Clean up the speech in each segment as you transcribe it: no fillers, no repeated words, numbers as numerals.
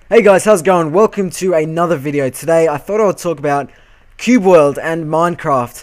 Hey guys, how's it going? Welcome to another video. Today I thought I would talk about Cube World and Minecraft.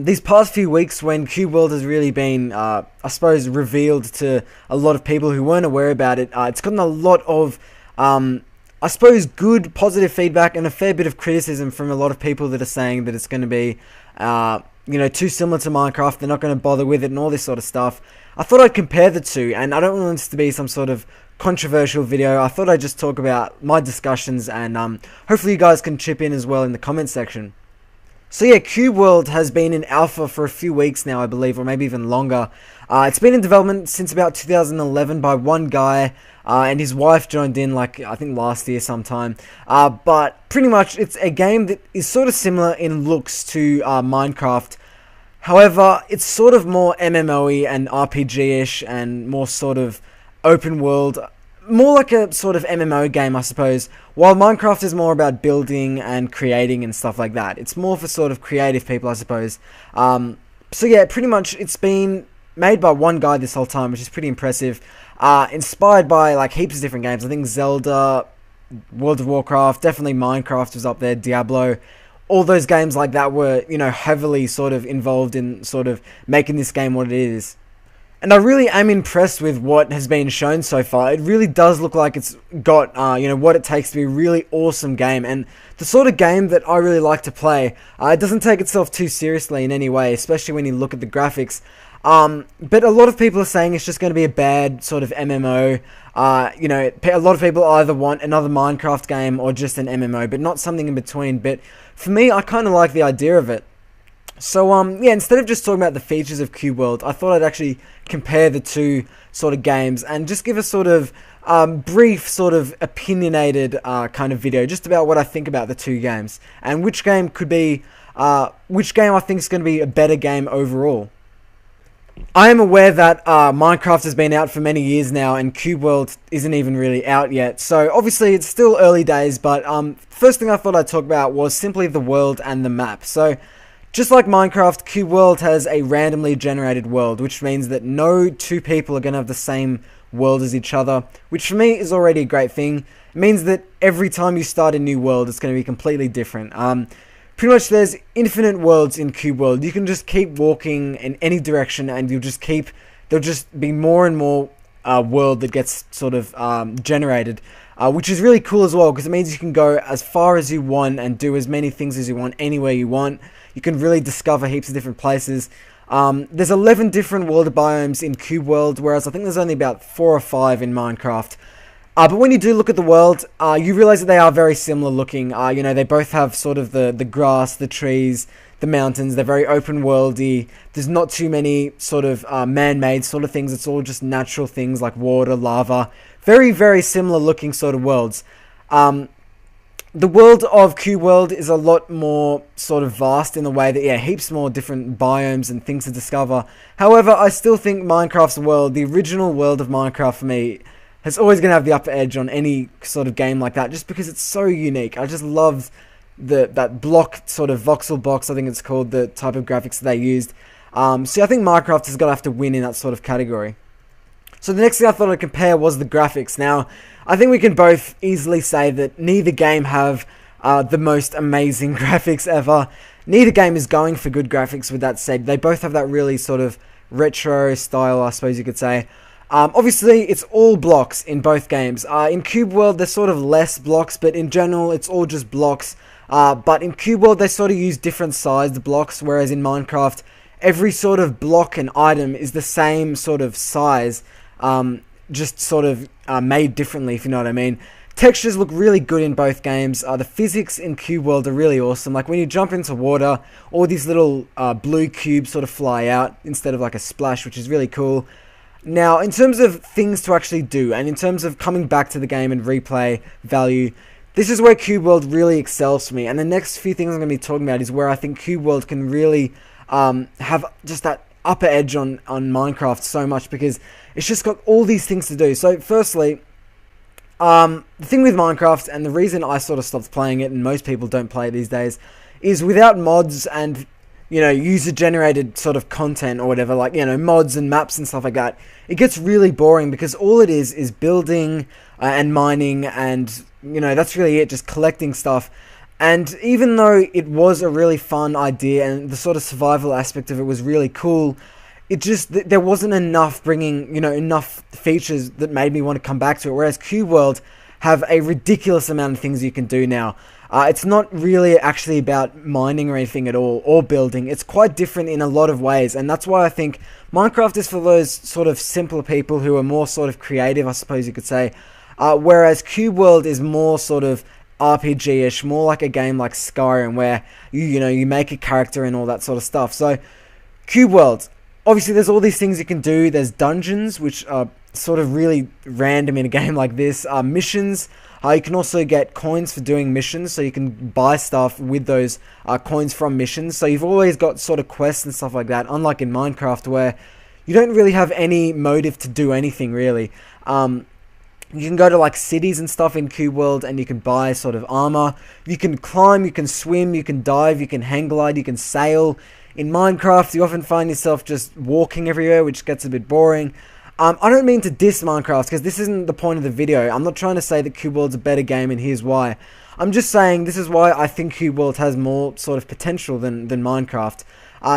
These past few weeks when Cube World has really been, I suppose, revealed to a lot of people who weren't aware about it, it's gotten a lot of, I suppose, good, positive feedback and a fair bit of criticism from a lot of people that are saying that it's going to be, too similar to Minecraft, they're not going to bother with it and all this sort of stuff. I thought I'd compare the two, and I don't want this to be some sort of controversial video. I thought I'd just talk about my discussions, and hopefully you guys can chip in as well in the comment section. So yeah, Cube World has been in alpha for a few weeks now, I believe, or maybe even longer. It's been in development since about 2011 by one guy, and his wife joined in, like, I think last year sometime. But pretty much it's a game that is sort of similar in looks to Minecraft. However, it's sort of more MMO-y and RPG-ish and more sort of open world, more like a sort of MMO game, I suppose, while Minecraft is more about building and creating and stuff like that. It's more for sort of creative people, I suppose. So yeah, pretty much it's been made by one guy this whole time, which is pretty impressive. Inspired by like heaps of different games. I think Zelda, World of Warcraft, definitely Minecraft was up there, Diablo. All those games like that were, heavily sort of involved in sort of making this game what it is. And I really am impressed with what has been shown so far. It really does look like it's got, what it takes to be a really awesome game. And the sort of game that I really like to play. It doesn't take itself too seriously in any way, especially when you look at the graphics. But a lot of people are saying it's just going to be a bad sort of MMO. A lot of people either want another Minecraft game or just an MMO, but not something in between. But for me, I kind of like the idea of it. So, yeah, instead of just talking about the features of Cube World, I thought I'd actually compare the two sort of games and just give a sort of brief, sort of opinionated kind of video just about what I think about the two games and which game could be, which game I think is going to be a better game overall. I am aware that Minecraft has been out for many years now and Cube World isn't even really out yet. So obviously it's still early days, but first thing I thought I'd talk about was simply the world and the map. So just like Minecraft, Cube World has a randomly generated world, which means that no two people are going to have the same world as each other, which for me is already a great thing. It means that every time you start a new world, it's going to be completely different. Pretty much there's infinite worlds in Cube World. You can just keep walking in any direction and there'll just be more and more world that gets sort of generated, which is really cool as well because it means you can go as far as you want and do as many things as you want anywhere you want. You can really discover heaps of different places. There's 11 different world biomes in Cube World, whereas I think there's only about 4 or 5 in Minecraft. But when you do look at the world, you realize that they are very similar looking. They both have sort of the grass, the trees, the mountains. They're very open worldy. There's not too many sort of man-made sort of things. It's all just natural things like water, lava. Very, very similar looking sort of worlds. The world of Cube World is a lot more sort of vast in the way that, yeah, heaps more different biomes and things to discover. However, I still think Minecraft's world, the original world of Minecraft for me, is always going to have the upper edge on any sort of game like that, just because it's so unique. I just love that block sort of voxel box, I think it's called, the type of graphics that they used. So I think Minecraft is going to have to win in that sort of category. So the next thing I thought I'd compare was the graphics. Now, I think we can both easily say that neither game have the most amazing graphics ever. Neither game is going for good graphics, with that said. They both have that really sort of retro style, I suppose you could say. Obviously, it's all blocks in both games. In Cube World, there's sort of less blocks, but in general, it's all just blocks. But in Cube World, they sort of use different sized blocks, whereas in Minecraft, every sort of block and item is the same sort of size, just sort of made differently, if you know what I mean. Textures look really good in both games. The physics in Cube World are really awesome. Like when you jump into water, all these little blue cubes sort of fly out instead of like a splash, which is really cool. Now, in terms of things to actually do, and in terms of coming back to the game and replay value, this is where Cube World really excels for me. And the next few things I'm going to be talking about is where I think Cube World can really have just that upper edge on Minecraft so much, because it's just got all these things to do. So, firstly, the thing with Minecraft, and the reason I sort of stopped playing it, and most people don't play it these days, is without mods and user-generated sort of content or whatever, like, mods and maps and stuff like that, it gets really boring because all it is building and mining and, that's really it, just collecting stuff. And even though it was a really fun idea and the sort of survival aspect of it was really cool, it just, there wasn't enough bringing, enough features that made me want to come back to it. Whereas Cube World have a ridiculous amount of things you can do now. It's not really actually about mining or anything at all, or building. It's quite different in a lot of ways, and that's why I think Minecraft is for those sort of simpler people who are more sort of creative, I suppose you could say. Whereas Cube World is more sort of RPG-ish, more like a game like Skyrim, where you make a character and all that sort of stuff. So, Cube World, obviously there's all these things you can do. There's dungeons, which are sort of really random in a game like this. Missions. You can also get coins for doing missions, so you can buy stuff with those coins from missions. So you've always got sort of quests and stuff like that, unlike in Minecraft, where you don't really have any motive to do anything, really. You can go to like cities and stuff in Cube World, and you can buy sort of armor. You can climb, you can swim, you can dive, you can hang glide, you can sail. In Minecraft, you often find yourself just walking everywhere, which gets a bit boring. I don't mean to diss Minecraft, because this isn't the point of the video. I'm not trying to say that Cube World's a better game, and here's why. I'm just saying this is why I think Cube World has more sort of potential than Minecraft.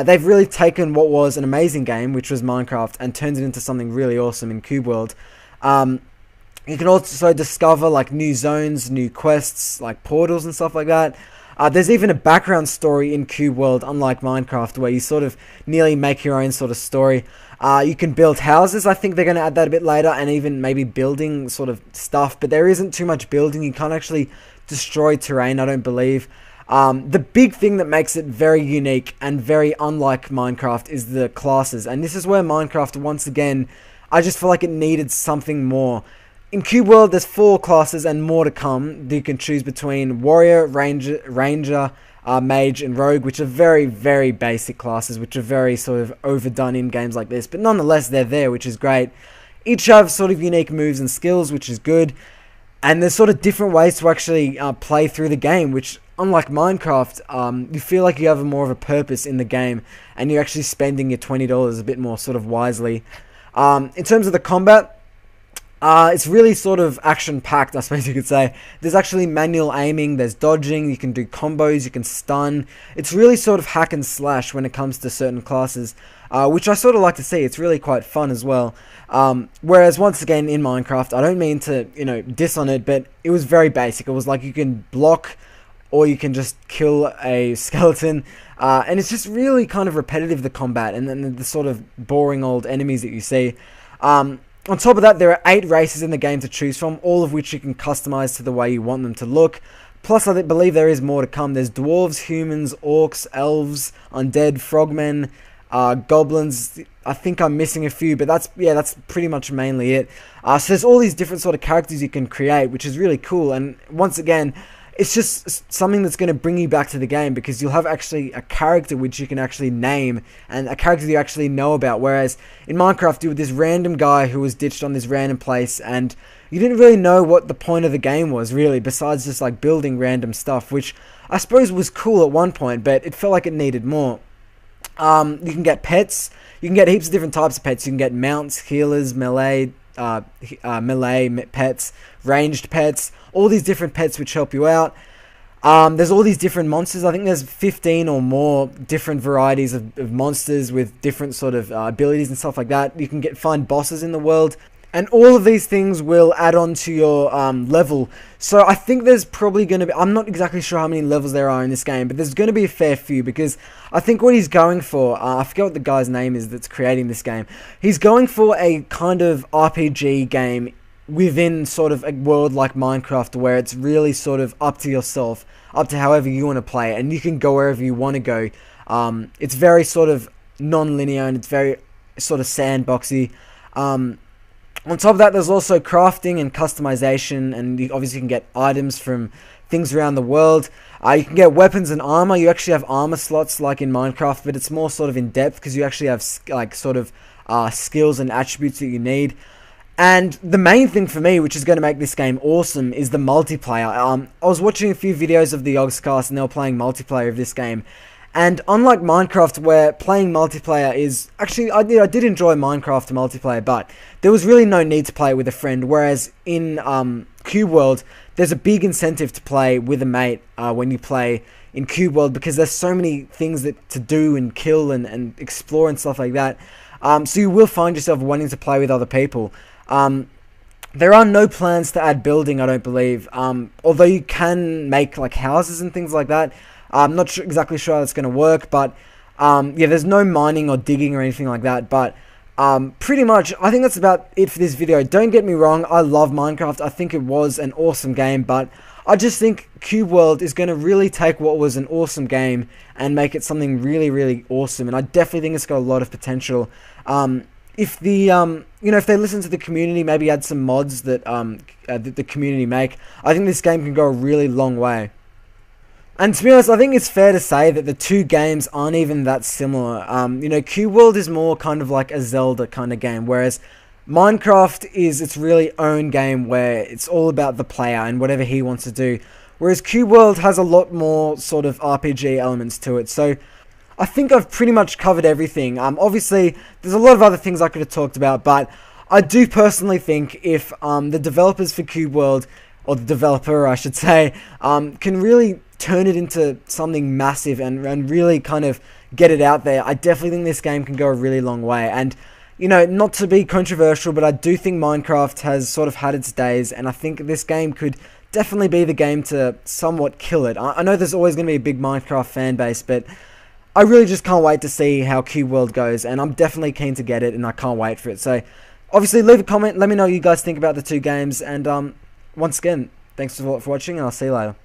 They've really taken what was an amazing game, which was Minecraft, and turned it into something really awesome in Cube World. You can also discover like new zones, new quests, like portals and stuff like that. There's even a background story in Cube World, unlike Minecraft, where you sort of nearly make your own sort of story. You can build houses. I think they're going to add that a bit later, and even maybe building sort of stuff, but there isn't too much building. You can't actually destroy terrain, I don't believe. The big thing that makes it very unique and very unlike Minecraft is the classes, and this is where Minecraft, once again, I just feel like it needed something more. In Cube World, there's 4 classes and more to come. You can choose between Warrior, Ranger, Mage, and Rogue, which are very, very basic classes, which are very sort of overdone in games like this. But nonetheless, they're there, which is great. Each have sort of unique moves and skills, which is good. And there's sort of different ways to actually play through the game, which, unlike Minecraft, you feel like you have more of a purpose in the game, and you're actually spending your $20 a bit more sort of wisely. In terms of the combat, it's really sort of action-packed, I suppose you could say. There's actually manual aiming, there's dodging, you can do combos, you can stun. It's really sort of hack and slash when it comes to certain classes, which I sort of like to see. It's really quite fun as well. Whereas, once again, in Minecraft, I don't mean to, diss on it, but it was very basic. It was like you can block, or you can just kill a skeleton, and it's just really kind of repetitive, the combat, and then the sort of boring old enemies that you see. On top of that, there are 8 races in the game to choose from, all of which you can customize to the way you want them to look. Plus, I believe there is more to come. There's dwarves, humans, orcs, elves, undead, frogmen, goblins. I think I'm missing a few, but that's pretty much mainly it. So there's all these different sort of characters you can create, which is really cool. And once again, it's just something that's going to bring you back to the game, because you'll have actually a character which you can actually name, and a character that you actually know about. Whereas in Minecraft, you were this random guy who was ditched on this random place, and you didn't really know what the point of the game was, really, besides just like building random stuff, which I suppose was cool at one point, but it felt like it needed more. You can get pets. You can get heaps of different types of pets. You can get mounts, healers, melee pets, ranged pets, all these different pets which help you out. There's all these different monsters. I think there's 15 or more different varieties of monsters with different sort of abilities and stuff like that. You can find bosses in the world, and all of these things will add on to your level. So I think there's probably going to be, I'm not exactly sure how many levels there are in this game, but there's going to be a fair few, because I think what he's going for, I forget what the guy's name is that's creating this game. He's going for a kind of RPG game within sort of a world like Minecraft, where it's really sort of up to yourself, up to however you want to play it, and you can go wherever you want to go. It's very sort of non-linear, and it's very sort of sandboxy. On top of that, there's also crafting and customization, and you obviously can get items from things around the world. You can get weapons and armor. You actually have armor slots like in Minecraft, but it's more sort of in depth, because you actually have like sort of skills and attributes that you need. And the main thing for me, which is going to make this game awesome, is the multiplayer. I was watching a few videos of the Yogscast, and they were playing multiplayer of this game. And unlike Minecraft, where playing multiplayer is... Actually, I did enjoy Minecraft multiplayer, but there was really no need to play it with a friend. Whereas in Cube World, there's a big incentive to play with a mate when you play in Cube World, because there's so many things to do and kill and explore and stuff like that. So you will find yourself wanting to play with other people. There are no plans to add building, I don't believe. Although you can make like houses and things like that. I'm not exactly sure how that's going to work, but yeah, there's no mining or digging or anything like that. But pretty much, I think that's about it for this video. Don't get me wrong, I love Minecraft. I think it was an awesome game, but I just think Cube World is going to really take what was an awesome game and make it something really, really awesome. And I definitely think it's got a lot of potential. If if they listen to the community, maybe add some mods that the community make, I think this game can go a really long way. And to be honest, I think it's fair to say that the two games aren't even that similar. Cube World is more kind of like a Zelda kind of game, whereas Minecraft is its really own game where it's all about the player and whatever he wants to do. Whereas Cube World has a lot more sort of RPG elements to it. So I think I've pretty much covered everything. Obviously, there's a lot of other things I could have talked about, but I do personally think if the developers for Cube World, or the developer I should say, can really turn it into something massive and really kind of get it out there, I definitely think this game can go a really long way. And not to be controversial, but I do think Minecraft has sort of had its days, and I think this game could definitely be the game to somewhat kill it. I know there's always going to be a big Minecraft fan base, but I really just can't wait to see how Cube World goes, and I'm definitely keen to get it, and I can't wait for it. So, obviously, leave a comment, let me know what you guys think about the two games, and once again, thanks for watching, and I'll see you later.